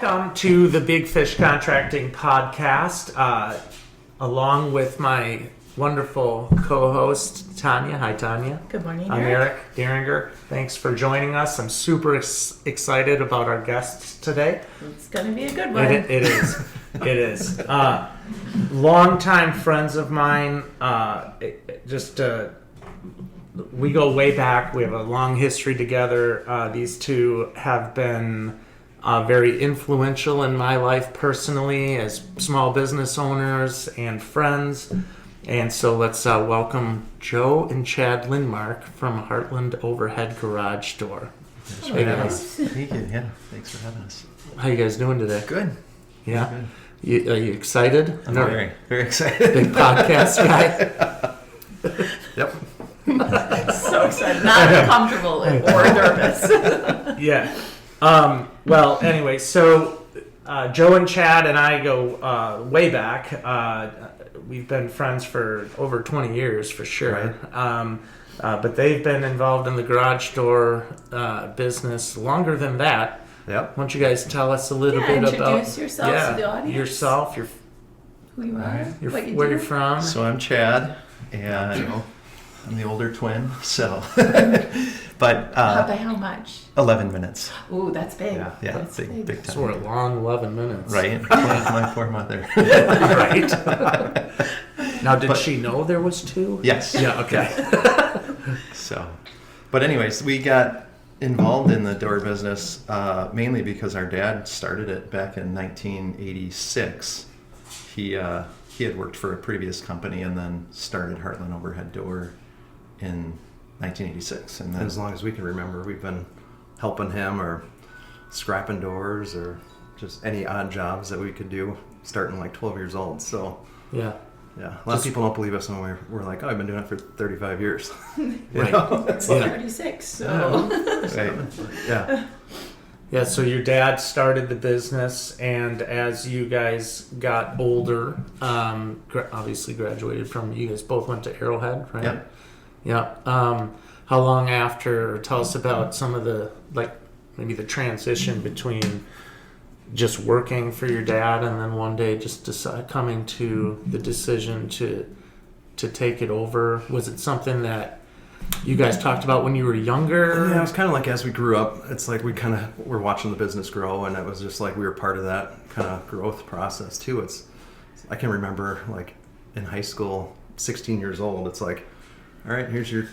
Welcome to the Big Fish Contracting Podcast, along with my wonderful co-host, Tanya. Hi, Tanya. Good morning, I'm Eric Dieringer. Thanks for joining us. I'm super excited about our guests today. It's going to be a good one. It is. It is. Longtime friends of mine. We go way back. We have a long history together. These two have been very influential in my life personally as small business owners and friends. And so let's welcome Joe and Chad Lindmark from Hartland Overhead Door. Hey guys. Thank you. Yeah, thanks for having us. How you guys doing today? Good. Yeah? Good. Are you excited? I'm very, very excited. Big podcast guy? Yep. So excited. Not comfortable or nervous. Yeah. Well, anyway, so Joe and Chad and I go way back. We've been friends for over 20 years for sure. Right. But they've been involved in the garage door business longer than that. Yep. Why don't you guys tell us a little bit about... Introduce yourself to the audience. Yourself, who you are, right. what you where do. you're from. So I'm Chad, and I'm the older twin, so... But by how much? 11 minutes. Ooh, that's big. Yeah, that's big time. So we're a long 11 minutes. Right? My poor mother. Right. Now, did she know there was two? Yes. Yeah, okay. So, but anyways, we got involved in the door business mainly because our dad started it back in 1986. He had worked for a previous company and then started Hartland Overhead Door in 1986. And then, as long as we can remember, we've been helping him or scrapping doors or just any odd jobs that we could do starting like 12 years old. So Yeah. a lot of people don't believe us when we're like, oh, I've been doing it for 35 years. Right. It's 36, so... right. Yeah. Yeah, so your dad started the business, and as you guys got older, obviously graduated from, you guys both went to Arrowhead, right? Yep. Yeah. How long after, tell us about some of the, like, maybe the transition between just working for your dad and then one day just coming to the decision to take it over. Was it something that you guys talked about when you were younger? Yeah, it was kind of like as we grew up, it's like we kind of were watching the business grow, and it was just like we were part of that kind of growth process too. I can remember like in high school, 16 years old, it's like, all right, here's your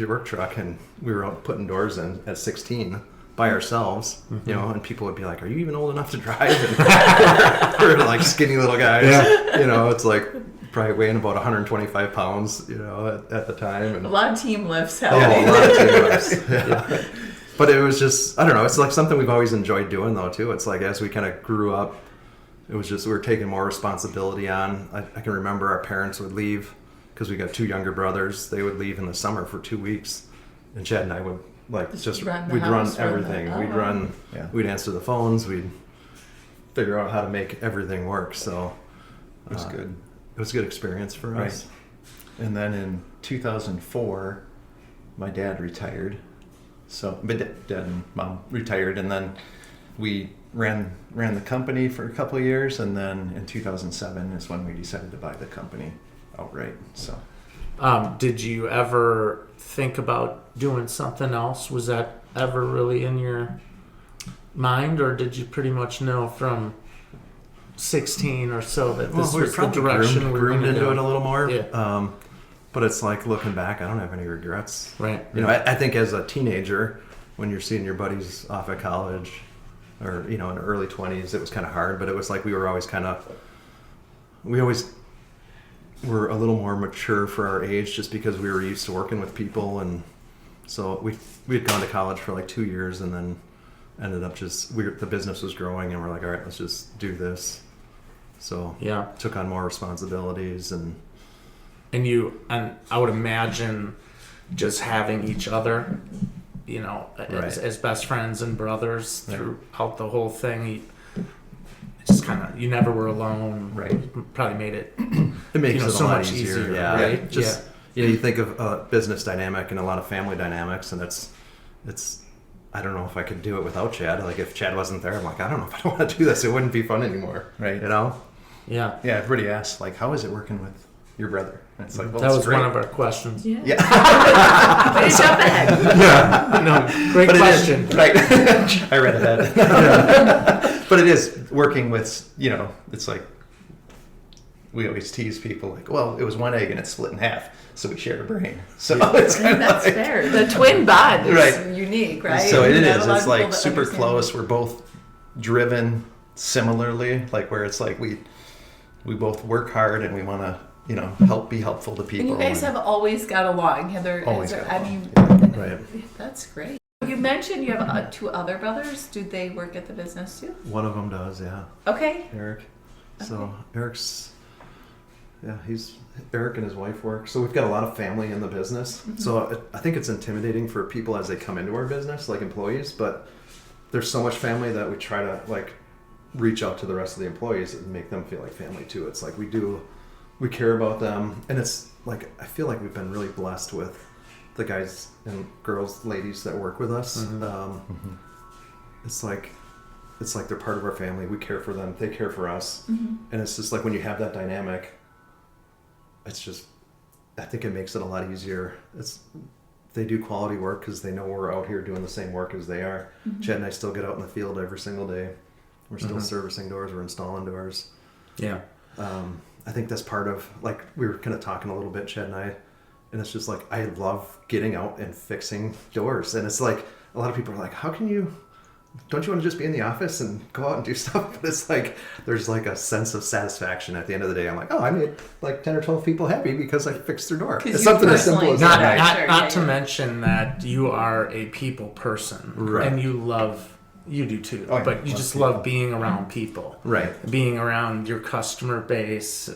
work truck, and we were out putting doors in at 16 by ourselves, Mm-hmm. and people would be like, are you even old enough to drive? And we're like skinny little guys, it's like probably weighing about 125 pounds, at the time. And A lot of team lifts a happening. lot of team lifts. Yeah. But it was just, I don't know, it's like something we've always enjoyed doing though too. It's like as we kind of grew up, it was just, we were taking more responsibility on. I can remember our parents would leave, because we got two younger brothers. They would leave in the summer for 2 weeks, and Chad and I would we'd run everything. We'd answer the phones. We'd figure out how to make everything work. So It was good. It was a good experience for us. Right. And then in 2004, my dad retired. So, but dad and mom retired, and then we ran the company for a couple of years, and then in 2007 is when we decided to buy the company outright. So, did you ever think about doing something else? Was that ever really in your mind, or did you pretty much know from 16 or so that this was the direction we were groomed going to into go? it a little more? Yeah. But it's like looking back, I don't have any regrets. Right. I think as a teenager, when you're seeing your buddies off at college, or in the early 20s, it was kind of hard. But it was like we always were a little more mature for our age, just because we were used to working with people, and so we had gone to college for like 2 years, and then ended up the business was growing, and we're like, all right, let's just do this. So took on more responsibilities, and I would imagine just having each other, as best friends and brothers throughout the whole thing. Just kind of, you never were alone. Right. Probably made it. It makes it so a lot much easier. Yeah. Right. You think of a business dynamic and a lot of family dynamics, and it's I don't know if I could do it without Chad. Like if Chad wasn't there, I'm like, I don't know if I want to do this. It wouldn't be fun anymore. Right. You know? Yeah. Yeah, everybody asks, like, how is it working with your brother? And it's like, well, That it's was great. one of our questions. Yeah. Yeah. Way to jump ahead. Yeah. No, great But it is- question. right. I read ahead. But it is working with, it's like, we always tease people like, well, it was one egg and it's split in half, so we share a brain. So it's kind of That's like, fair. The twin bond is Right. unique, right? so it Not a is. lot It's of like people that super understand. close. We're both driven similarly, like where it's like we both work hard and we want to, be helpful to people. And you guys have always got along. Always Is there got any? Right. That's great. You mentioned you have 2 other brothers. Do they work at the business too? One of them does, yeah. Okay. Eric. So Eric's, Eric and his wife work. So we've got a lot of family in the business. So I think it's intimidating for people as they come into our business, like employees, but there's so much family that we try to like reach out to the rest of the employees and make them feel like family too. It's like we care about them. And it's like, I feel like we've been really blessed with the guys and girls, ladies that work with us. It's like they're part of our family. We care for them. They care for us. And it's just like when you have that dynamic, it's just, I think it makes it a lot easier. They do quality work because they know we're out here doing the same work as they are. Chad and I still get out in the field every single day. We're still servicing doors. We're installing doors. Yeah. I think that's part of, like, we were kind of talking a little bit, Chad and I, and it's just like, I love getting out and fixing doors. And it's like, a lot of people are like, don't you want to just be in the office and go out and do stuff? But it's like, there's like a sense of satisfaction at the end of the day. I'm like, oh, I made like 10 or 12 people happy because I fixed their door. 'Cause It's you something as simple as Not, Right. that. Sure, not yeah, to yeah. mention that you are a people person. Right. And you do too. Oh, yeah. But you Love just people. love being around people. Right. Being around your customer base,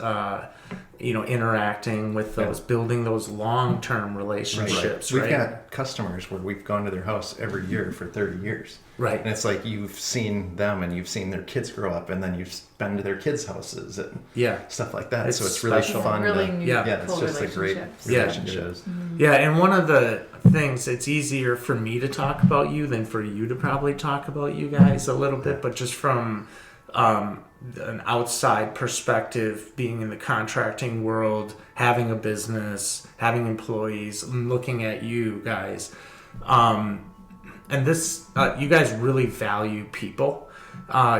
interacting with those, building those long-term relationships, We've right? got customers where we've gone to their house every year for 30 years. Right. And it's like you've seen them and you've seen their kids grow up and then you've been to their kids' houses and Yeah. stuff like that. It's so it's really special. fun. Really to, new, Yeah. yeah, it's cool just a great relationships. Yeah. relationship. Yeah, and one of the things, it's easier for me to talk about you than for you to probably talk about you guys a little bit, but just from an outside perspective, being in the contracting world, having a business, having employees, looking at you guys, and this, you guys really value people.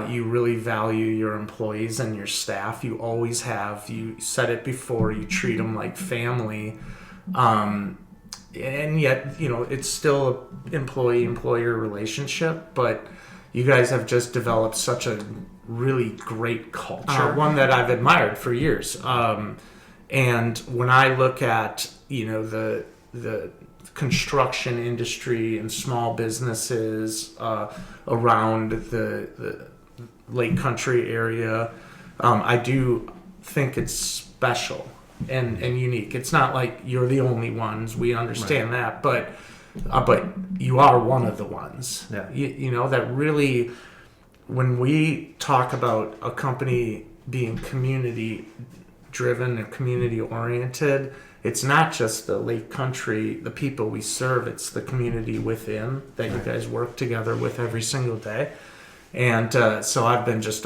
You really value your employees and your staff. You always have. You said it before. You treat them like family. And yet, it's still an employee-employer relationship, but you guys have just developed such a really great culture, one that I've admired for years. And when I look at, the construction industry and small businesses around the Lake Country area, I do think it's special and unique. It's not like you're the only ones. We understand that, but you are one of the ones. Yeah. That really, when we talk about a company being community driven and community oriented, it's not just the Lake Country, the people we serve, it's the community within that you guys work together with every single day. And so I've been just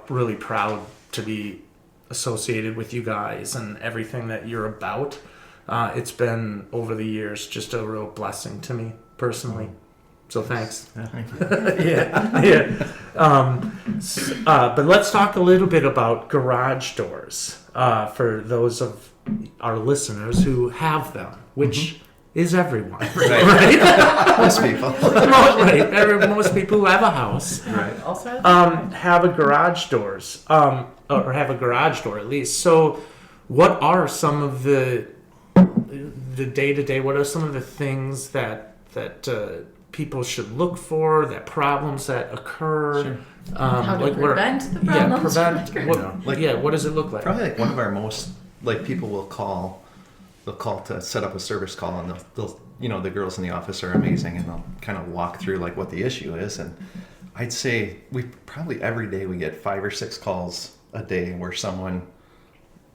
really proud to be associated with you guys and everything that you're about. It's been, over the years, just a real blessing to me personally. So thanks. Yeah, thank you. Yeah. But let's talk a little bit about garage doors for those of our listeners who have them, which is everyone. Right. Most people. Most people who have a house Right. Also, have a garage doors, or have a garage door at least. So, what are some of the day-to-day? What are some of the things that people should look for? That problems that occur? Sure. how to prevent the problems? What does it look like? Probably like one of our most, like, people will call. They'll call to set up a service call, and they'll the girls in the office are amazing, and they'll kind of walk through like what the issue is. And I'd say we probably every day we get 5 or 6 calls a day where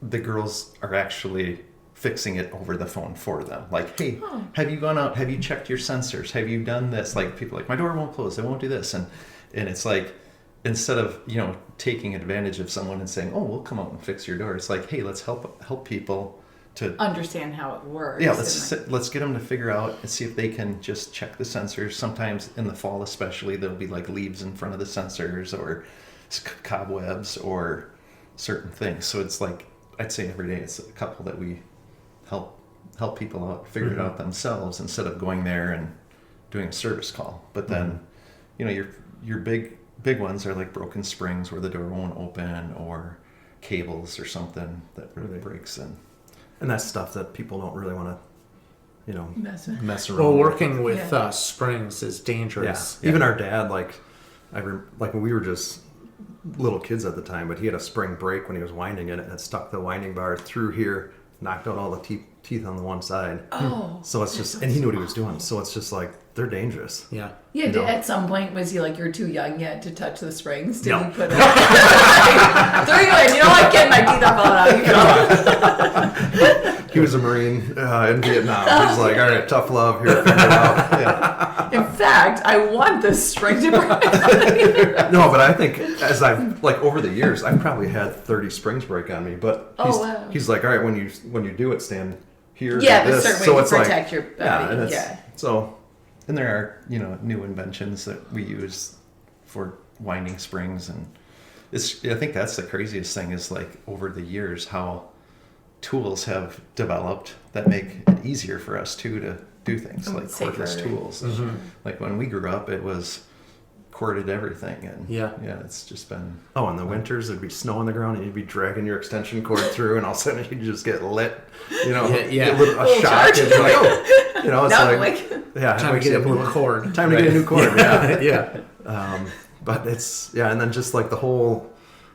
the girls are actually fixing it over the phone for them. Like, hey, have you gone out? Have you checked your sensors? Have you done this? Like, people are like, my door won't close. It won't do this. And it's like, instead of, taking advantage of someone and saying, oh, we'll come out and fix your door. It's like, hey, let's help people to Understand how it works. yeah, let's get them to figure out and see if they can just check the sensors. Sometimes in the fall, especially, there'll be like leaves in front of the sensors or cobwebs or certain things. So it's like, I'd say every day it's a couple that we help people out, figure it out themselves instead of going there and doing a service call. But then, your big ones are like broken springs where the door won't open, or cables or something that really breaks in. And that's stuff that people don't really want to, mess around. Well, working with springs is dangerous. Yeah. Even our dad, like when we were just little kids at the time, but he had a spring break when he was winding it, and it stuck the winding bar through here, knocked out all the teeth on the one side. Oh. So it's just, and he knew what he was doing. So it's just like, they're dangerous. Yeah. Yeah, at some point, was he like, you're too young yet to touch the springs? Did No. he put it? Throw you in. You know what? Get my teeth are falling out. You know? He was a Marine in Vietnam. He's like, all right, tough love, here, figure it out. Yeah. In fact, I want this spring to break. No, but I think as I've, over the years, I've probably had 30 springs break on me. But he's like, all right, when you do it, stand here. Yeah, do there's this. certain way So to it's protect your body. So. And there are, new inventions that we use for winding springs, and I think that's the craziest thing is like over the years how tools have developed that make it easier for us too to do things like cordless tools. Mm-hmm. Like when we grew up, it was corded everything, and yeah, it's just been. Oh, in the winters there'd be snow on the ground, and you'd be dragging your extension cord through, and all of a sudden you'd just get lit. Get a shock, and you're like, oh, it's time to get a new cord. Time to get a new cord. Yeah, yeah. But it's and then just like the whole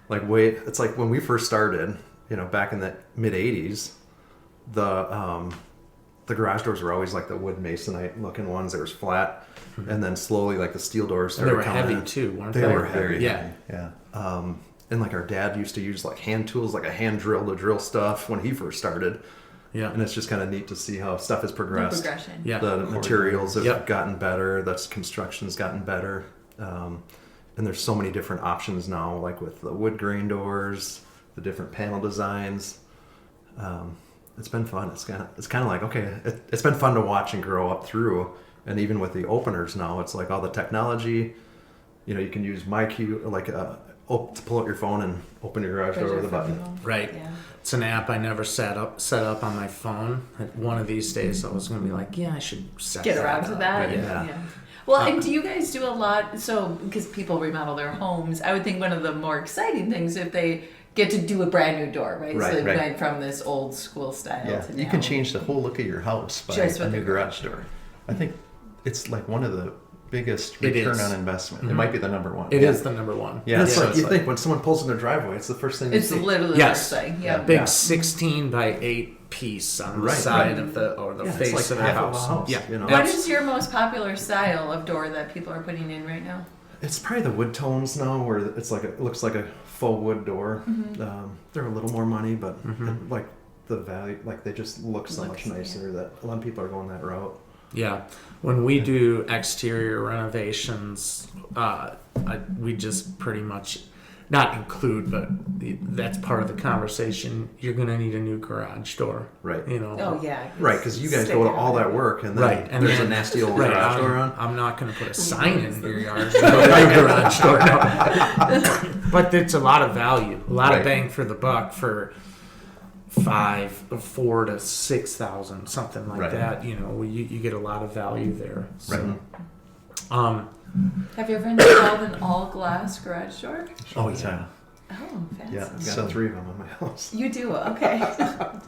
way it's like when we first started, back in the mid '80s, the garage doors were always like the wood masonite looking ones that was flat. And then slowly, the steel doors started they were coming heavy too, weren't they? They were heavy. Yeah. And our dad used to use hand tools, like a hand drill to drill stuff when he first started. Yeah. And it's just kind of neat to see how stuff has progressed. The progression. Yeah. The materials have gotten better. The construction's gotten better. And there's so many different options now, like with the wood grain doors, the different panel designs. It's been fun. It's kind of like, okay, it's been fun to watch and grow up through. And even with the openers now, it's like all the technology. You can use MyQ, to pull out your phone and open your garage door with a button. Right. Yeah. It's an app I never set up on my phone. One of these days, I was going to be like, I should get around to that. Right? Yeah. Well, and do you guys do a lot? So, because people remodel their homes, I would think one of the more exciting things if they get to do a brand new door, right? So they went from this old school style to now. You can change the whole look of your house by a new garage door. I think it's like one of the biggest return on investment. Mm-hmm. It might be the number one. It is the number one. Yeah, it's like you think when someone pulls in their driveway, it's the first thing you see. It's literally the first thing. Yeah. Big 16 by 8 piece on the side of the face of the house. Yeah. What is your most popular style of door that people are putting in right now? It's probably the wood tones now, where it's it looks like a faux wood door. Mm-hmm. They're a little more money, but the value, they just look so much nicer that a lot of people are going that route. Yeah, when we do exterior renovations, we just pretty much not include, but that's part of the conversation. You're going to need a new garage door, right? Oh yeah, right. Because you guys go to all that work, and then and there's a nasty old garage door on. I'm not going to put a sign in your yard. Garage door, no. But it's a lot of value, a lot of bang for the buck for $4,000 to $6,000, something like that. You get a lot of value there. So, have you ever installed an all glass garage door? Oh yeah. Oh, fancy. Yeah, I've got 3 of them in my house. You do? Okay.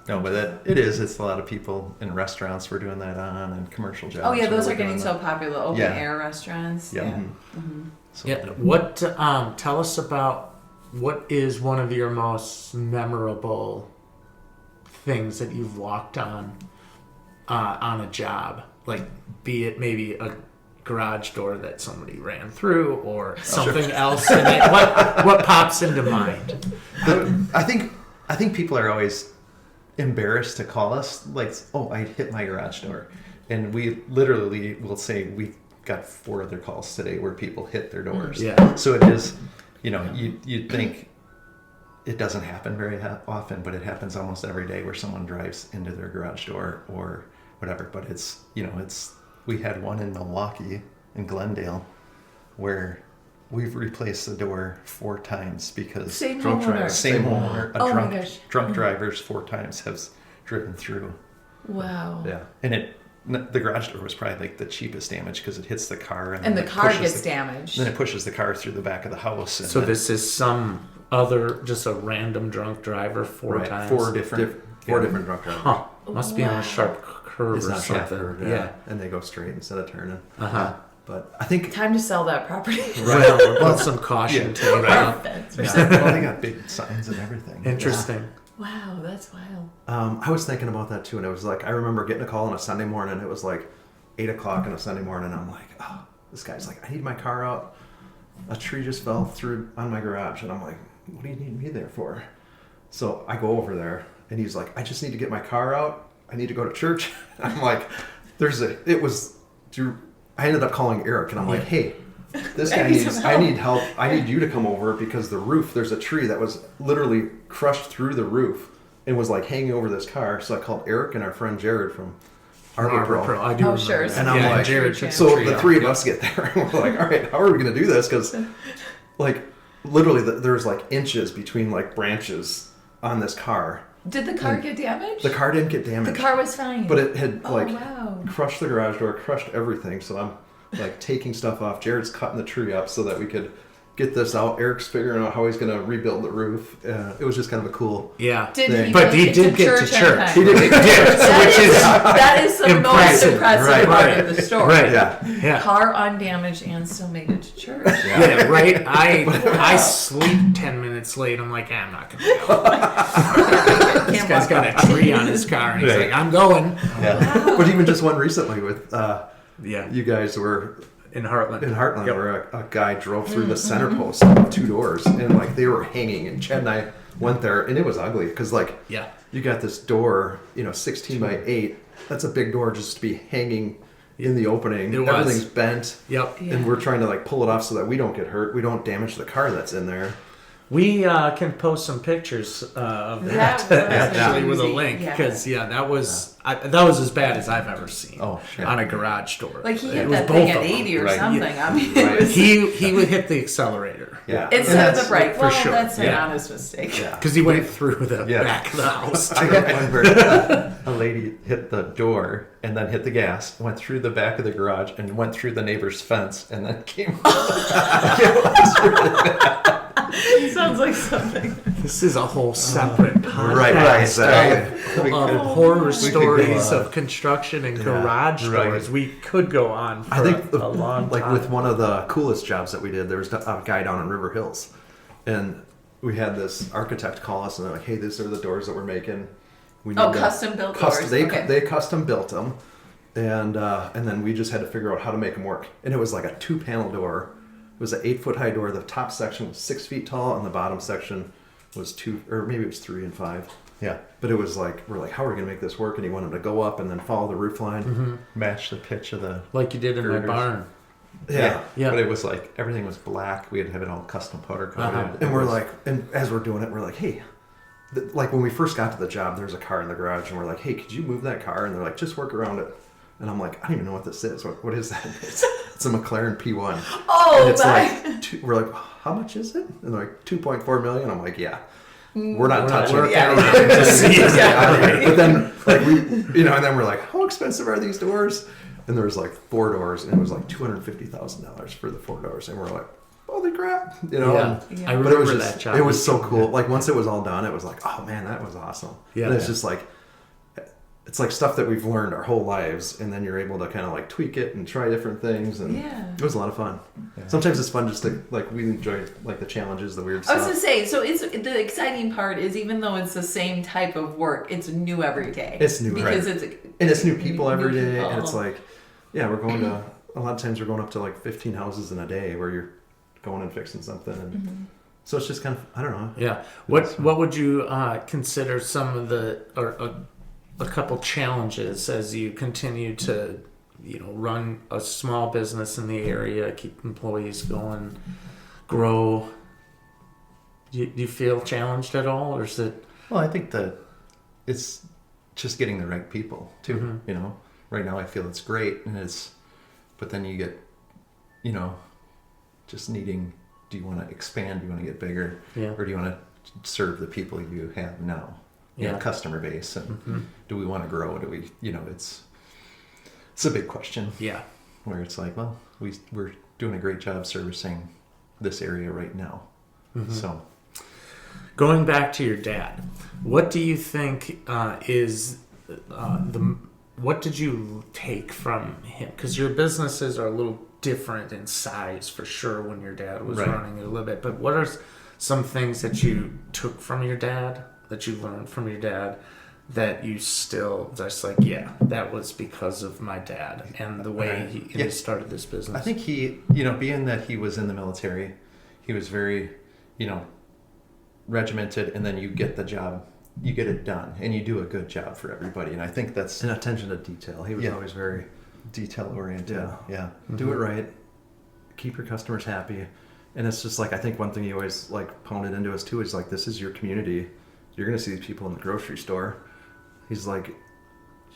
No, but it's a lot of people in restaurants we're doing that on, and commercial jobs. Oh yeah, those are getting so popular. Open air restaurants. Yeah. Mm-hmm. So, What? Tell us about what is one of your most memorable things that you've walked on a job, be it maybe a garage door that somebody ran through or something else in it. What pops into mind? I think people are always embarrassed to call us, like, oh, I hit my garage door. And we literally will say we've got 4 other calls today where people hit their doors. Yeah. So it is, you'd think it doesn't happen very often, but it happens almost every day where someone drives into their garage door or whatever. But it's, we had one in Milwaukee, in Glendale, where we've replaced the door 4 times because Same homeowner. Drunk drivers 4 times has driven through. Wow. Yeah, and the garage door was probably like the cheapest damage because it hits the car and the car gets damaged. Then it pushes the car through the back of the house. And so this is just a random drunk driver 4 times. 4 different drunk drivers. Huh. Must be on a sharp curve or something. Yeah. And they go straight instead of turning. But I think time to sell that property. Well, put some caution tape. Well, they got big signs and everything. Interesting. Yeah. Wow, that's wild. I was thinking about that too, and it was like I remember getting a call on a Sunday morning. It was like 8:00 on a Sunday morning. I'm like, oh, this guy's like, I need my car out. A tree just fell through on my garage, and I'm like, what do you need me there for? So I go over there, and he's like, I just need to get my car out. I need to go to church. I'm like, I ended up calling Eric, and I'm like, hey, this guy I need help. I need you to come over because the roof, there's a tree that was literally crushed through the roof and was like hanging over this car. So I called Eric and our friend Jared from Arbor Pro. I do remember sure. that. And I'm like, Jared so the 3 of us get there and we're like, all right, how are we going to do this? Because like literally there's like inches between like branches on this car. Did the car get damaged? The car didn't get damaged. The car was fine. But it had crushed the garage door, crushed everything. So I'm like taking stuff off. Jared's cutting the tree up so that we could get this out. Eric's figuring out how he's going to rebuild the roof. It was just kind of a cool thing. But he did get to church. He did get to church. That is the most impressive part of the story. Right. Yeah. Car undamaged and still made it to church. Yeah, right. I sleep 10 minutes late. I'm like, I'm not going to go. This guy's got a tree on his car, and he's like, I'm going. Yeah. Wow. But even just one recently with you guys were in Heartland. Where a guy drove through the center post of 2 doors, and like they were hanging, and Chad and I went there, and it was ugly because like you got this door, 16 by 8. That's a big door just to be hanging in the opening. Everything's bent. Yep. And we're trying to like pull it off so that we don't get hurt. We don't damage the car that's in there. We can post some pictures of that actually with a link because that was as bad as I've ever seen on a garage door. Like he hit that thing at 80 or something. I mean, he would hit the accelerator instead of the brake. Well, sure. that's an honest mistake. Because he went through the back of the house. I remember a lady hit the door and then hit the gas, went through the back of the garage and went through the neighbor's fence and then came. Sounds like something. This is a whole separate podcast of horror stories of construction and garage doors. We could go on for a long time. Like with one of the coolest jobs that we did, there was a guy down in River Hills, and we had this architect call us, and they're like, "Hey, these are the doors that we're making. We need custom built doors. They custom built them, and then we just had to figure out how to make them work. And it was like a 2-panel door. It was an 8-foot high door. The top section was 6 feet tall, and the bottom section was 2, or maybe it was 3 and 5. Yeah. But it was like, we're like, how are we going to make this work? And he wanted to go up and then follow the roof line. Match the pitch of the... Like you did in my barn. Yeah. But it was like, everything was black. We had to have it all custom powder coated. And we're like, and as we're doing it, we're like, hey, like when we first got to the job, there's a car in the garage, and we're like, hey, could you move that car? And they're like, just work around it. And I'm like, I don't even know what this is. What is that? It's a McLaren P1. Oh, and it's like, we're like, how much is it? And they're like, 2.4 million. I'm like, yeah. We're not touching it. But then, like, and then we're like, how expensive are these doors? And there was like 4 doors, and it was like $250,000 for the 4 doors. And we're like, holy crap, I remember that job. It was so cool. Like once it was all done, it was like, oh man, that was awesome. Yeah. And it's just like, it's like stuff that we've learned our whole lives, and then you're able to kind of like tweak it and try different things, and it was a lot of fun. Yeah. Sometimes it's fun just to like, we enjoy like the challenges, the weird stuff. I was gonna say, so it's the exciting part is even though it's the same type of work, it's new every day. It's new because it's new people every day, and it's like, we're going to a lot of times we're going up to like 15 houses in a day where you're going and fixing something, and So it's just kind of, I don't know. Yeah. What would you consider some of the or a couple challenges as you continue to run a small business in the area, keep employees going, grow? Do you feel challenged at all, or is it? Well, I think that it's just getting the right people too. Mm-hmm. Right now I feel it's great, but then you get, just needing. Do you want to expand? Do you want to get bigger? Yeah. Or do you want to serve the people you have now? Customer base, and do we want to grow? Do we? It's a big question. Yeah. Where it's like, well, we're doing a great job servicing this area right now. Mm-hmm. So, going back to your dad, what do you think is what did you take from him? Because your businesses are a little different in size for sure when your dad was running it a little bit. But what are some things that you took from your dad, that you learned from your dad, that you still just like, that was because of my dad and the way he started this business? I think he, being that he was in the military, he was very, regimented, and then you get the job, you get it done, and you do a good job for everybody. And I think that's an attention to detail. He was always very detail oriented. Yeah. Do it right. Keep your customers happy. And it's just like, I think one thing he always like pounded into us too is like, this is your community. You're going to see these people in the grocery store. He's like,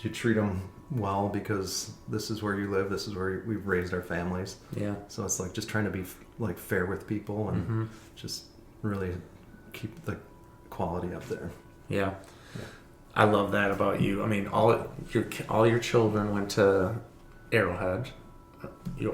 you treat them well because this is where you live. This is where we've raised our families. Yeah. So it's like just trying to be like fair with people and just really keep the quality up there. Yeah. I love that about you. I mean, all your children went to Arrowhead.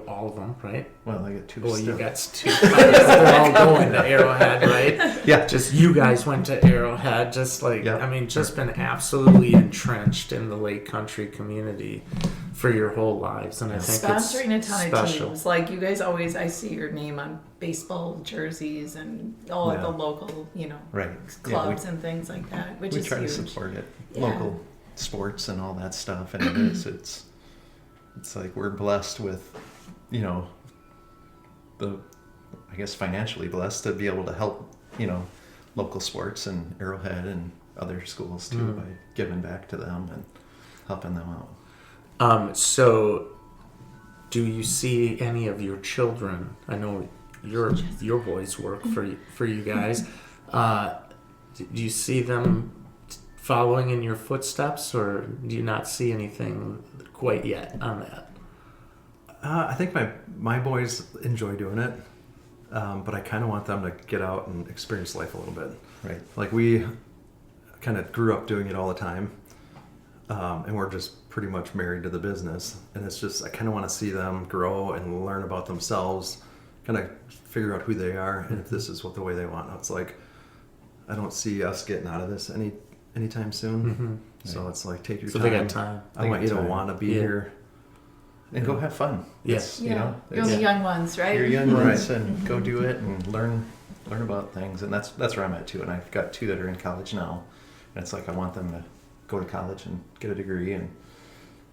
All of them, right? Well, I get two. Well, still. you got two. They're all going to Arrowhead, right? Yeah. Just you guys went to Arrowhead. Just like I mean, just been absolutely entrenched in the Lake Country community for your whole lives, and I think sponsoring it's a ton special. of teams. Like you guys always, I see your name on baseball jerseys and all of the local, clubs and things like that, which we is try huge. to support it, local sports and all that stuff, and it's like we're blessed with, I guess financially blessed to be able to help, local sports and Arrowhead and other schools too by giving back to them and helping them out. So do you see any of your children? I know your boys work for you guys. Do you see them following in your footsteps, or do you not see anything quite yet on that? I think my boys enjoy doing it, but I kind of want them to get out and experience life a little bit. Right. Like we kind of grew up doing it all the time, and we're just pretty much married to the business. And it's just, I kind of want to see them grow and learn about themselves, kind of figure out who they are and if this is the way they want. It's like, I don't see us getting out of this anytime soon. So it's like, take your time. So they got time. I want you to want to be here. And go have fun. Yes. You're the young ones, right? You're young ones, and go do it and learn about things. And that's where I'm at too. And I've got two that are in college now. And it's like I want them to go to college and get a degree. And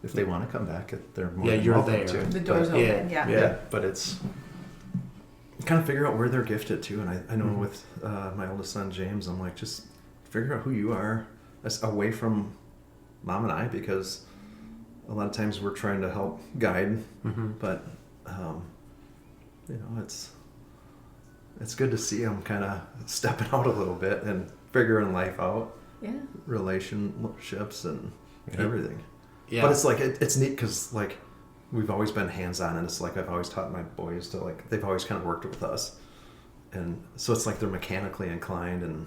if they want to come back, they're more than welcome there. to. The door's open. Yeah. But it's kind of figure out where they're gifted to. And I know with my oldest son James, I'm like, just figure out who you are away from mom and I, because a lot of times we're trying to help guide, but it's good to see them kind of stepping out a little bit and figuring life out, relationships and everything. Yeah. But it's like it's neat because like we've always been hands-on, and it's like I've always taught my boys to like they've always kind of worked with us, and so it's like they're mechanically inclined and.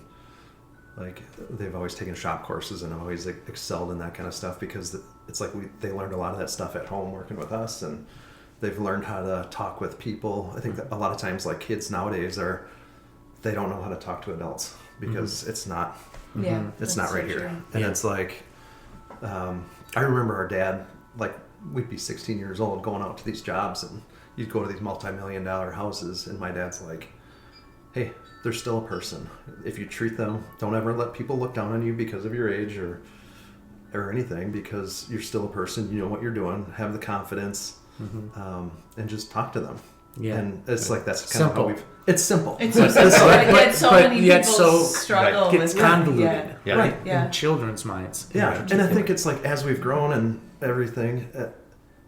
Like they've always taken shop courses and have always excelled in that kind of stuff because it's like they learned a lot of that stuff at home working with us, and they've learned how to talk with people. I think that a lot of times like kids nowadays they don't know how to talk to adults because it's not it's not right here. True. And it's like I remember our dad, like we'd be 16 years old going out to these jobs, and you'd go to these multi-million-dollar houses, and my dad's like, hey, they're still a person. If you treat them, don't ever let people look down on you because of your age or anything, because you're still a person. You know what you're doing. Have the confidence, and just talk to them. Yeah. And it's like that's kind Simple. of how we've. It's simple. It's so simple, but yet so but many yet people so- struggle It's with convoluted. Yeah. Yeah. Right. Yeah. In children's minds. Yeah, in and I particular. think it's like as we've grown and everything,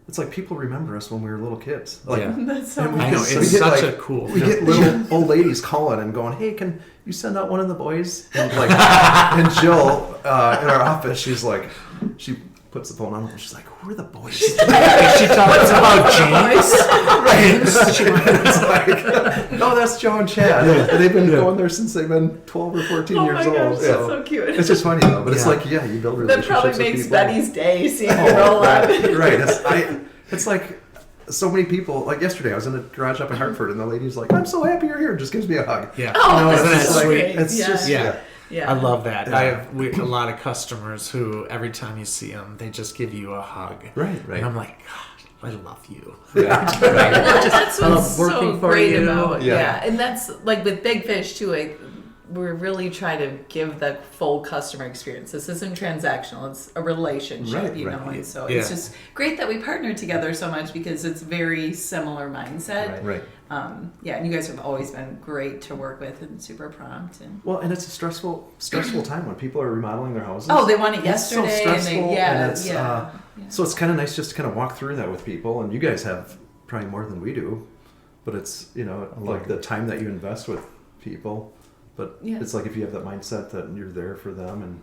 it's like people remember us when we were little kids. Like, Yeah. That's so and we I know, get- it's we get, such like- a cool We get little old ladies calling and going, "Hey, can you send out one of the boys?" And like, and Jill in our office, she puts the phone on and she's like, "Who are the boys?" She talks about James. Right? It's like, no, that's Joe and Chad. And they've been going there since they've been 12 or 14 Oh years my old. gosh, that's so cute. It's just funny though, but it's Yeah. like, yeah, you build That relationships probably with makes people. Betty's day seeing you Oh, roll up. right. It's like so many people. Like yesterday, I was in the garage up in Hartford, and the lady's like, "I'm so happy you're here." Just gives me a hug. Yeah. Oh, Isn't that's that so sweet? great. It's Yeah. just Yeah. Yeah. I love that. Yeah. I have a lot of customers who every time you see them, they just give you a hug. Right. And I'm like, God, I love you. That's I love what's working so for great you. about Yeah. and that's like with Big Fish too. We're really trying to give the full customer experience. This isn't transactional; it's a relationship, Right, you know. right. And so Yeah. it's just great that we partner together so much because it's very similar mindset. Right. Yeah, and you guys have always been great to work with and super prompt. And Well, and it's a stressful time when people are remodeling their houses. oh, they want it It's so yesterday, stressful, and they, yeah, and it's, yeah. So it's kind of nice just to kind of walk through that with people, and you guys have probably more than we do, but it's like the time that you invest with people. But Yeah. it's like if you have that mindset that you're there for them,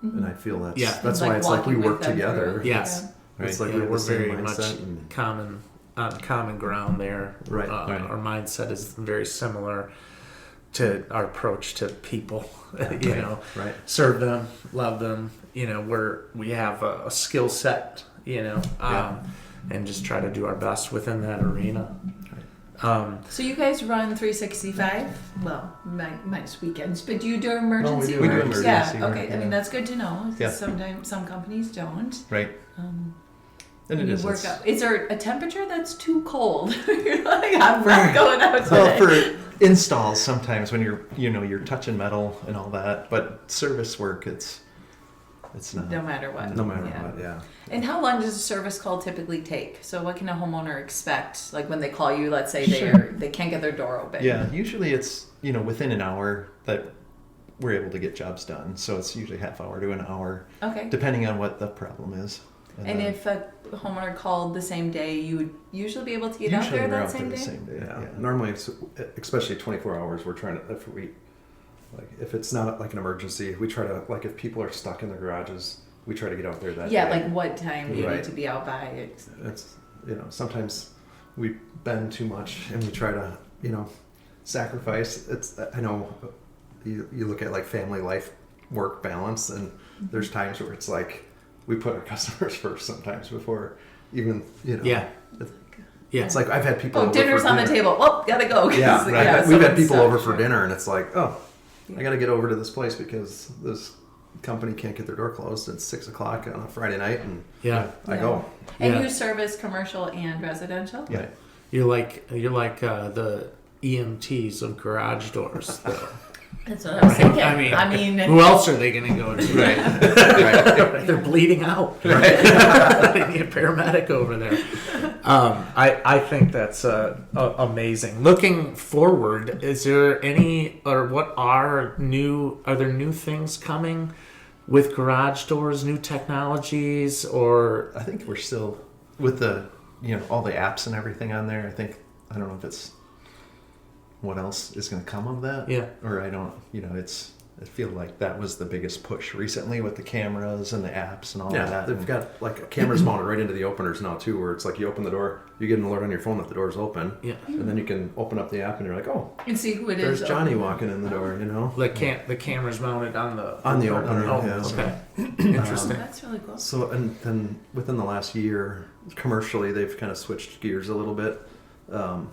and I feel that's Yeah. that's And, why it's like we walking with work them together. through it. Yes. It's Right. like Yeah, we have we're the same very mindset much and- common ground there. Right. Right. Our mindset is very similar to our approach to people. you know, right. serve them, love them. You know, we have a skill set. You know, and just try to do our best within that arena. So you guys run 365? Well, minus weekends, but do you do emergency do work? emergency Yeah, work, okay. I yeah. mean, that's good to know. 'Cause Yeah. sometimes some companies don't. Right. And it You is. work it's- out. Is there a temperature that's too cold? You're like, I'm not going out today. Well, for installs, sometimes when you're touching metal and all that, but service work, it's not. no matter what. No matter Yeah. what, yeah. And how long does a service call typically take? So what can a homeowner expect? Like when they call you, let's say they can't get their door open. Yeah, usually it's within an hour that we're able to get jobs done. So it's usually half hour to an hour, Okay. depending on what the problem is. And then if a homeowner called the same day, you would usually be able to get out usually there we're that out same there day? the same day. Yeah. Yeah. Normally, especially 24 hours, we're trying to if it's not like an emergency, we try to if people are stuck in their garages, we try to get out there that Yeah, day. like what time do you Right. need to be out by? It's sometimes we bend too much and we try to sacrifice. I know you look at like family life work balance, and there's times where it's like we put our customers first sometimes before even Yeah. Yeah. It's like I've had people Oh, over dinner's for on the dinner. table. Well, gotta go. 'cause, Yeah, right. we've had someone's people stuck, over for sure. dinner, and it's like, oh, I got to get over to this place because this company can't get their door closed at 6:00 on a Friday night, and Yeah. I Yeah. go. And Yeah. you service commercial and residential? Yeah. You're like the EMTs of garage doors. Though. That's what I was thinking. I mean, who else are they going to go to? Right. Right. They're bleeding out. Right? They need a paramedic over there. I think that's amazing. Looking forward, is there any or what are there new things coming with garage doors, new technologies, or I think we're still with the all the apps and everything on there. I don't know if it's what else is going to come of that. Yeah. Or I don't. I feel like that was the biggest push recently with the cameras and the apps and all of Yeah, that. they've got like cameras mounted right into the openers now too, where it's like you open the door, you get an alert on your phone that the door's open, yeah, and then you can open up the app and you're like, oh, And see who it there's is. Johnny walking in the door, the camera's mounted on the opener. Oh, Yeah. okay, Oh, interesting. that's really cool. So and then within the last year, commercially they've kind of switched gears a little bit, and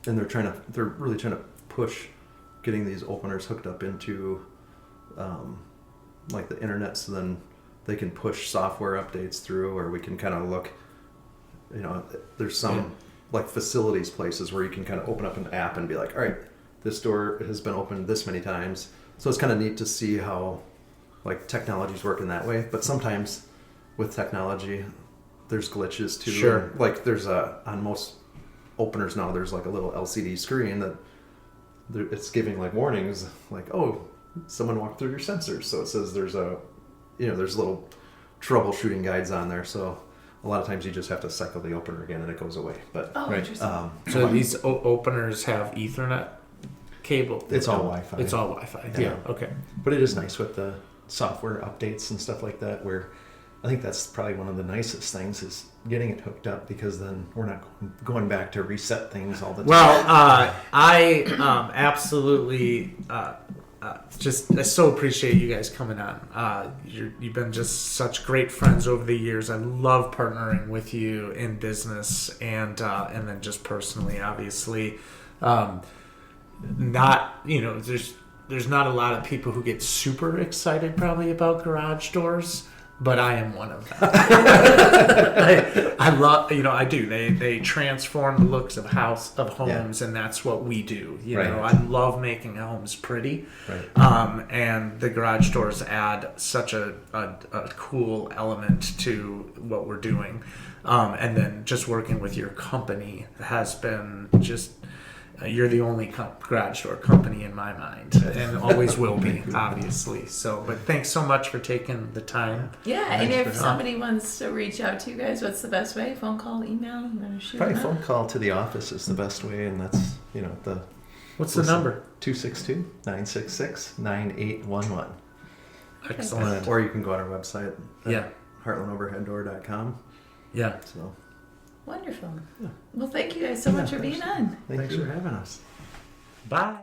they're really trying to push getting these openers hooked up into like the internet, so then they can push software updates through, or we can kind of look. There's some like facilities places where you can kind of open up an app and be like, all right, this door has been opened this many times. So it's kind of neat to see how like technologies work in that way. But sometimes with technology, there's glitches too. Sure. Like there's on most openers now, there's like a little LCD screen that it's giving like warnings, like, oh, someone walked through your sensors. So it says there's there's little troubleshooting guides on there. So a lot of times you just have to cycle the opener again and it goes away. But interesting. So these openers have Ethernet cable. It's all Wi-Fi. It's all Wi-Fi. Yeah. Okay. But it is nice with the software updates and stuff like that, where I think that's probably one of the nicest things is getting it hooked up, because then we're not going back to reset things all the time. Well, I absolutely I so appreciate you guys coming on. You've been just such great friends over the years. I love partnering with you in business and then just personally, obviously. There's not a lot of people who get super excited probably about garage doors, but I am one of them. I love, I do. They transform the looks of homes, and that's what we do. I love making homes pretty. Right. And the garage doors add such a cool element to what we're doing. And then just working with your company has been just. You're the only garage door company in my mind, and always will be, obviously. So, but thanks so much for taking the time. Yeah, and if somebody wants to reach out to you guys, what's the best way? Phone call, email? Probably phone call to the office is the best way, and that's, What's the number? 262-966-9811. Excellent. or you can go on our website. Yeah. HartlandOverheadDoor.com. Yeah. So. Wonderful. Well, thank you guys so much for being on. Thanks for having us. Bye.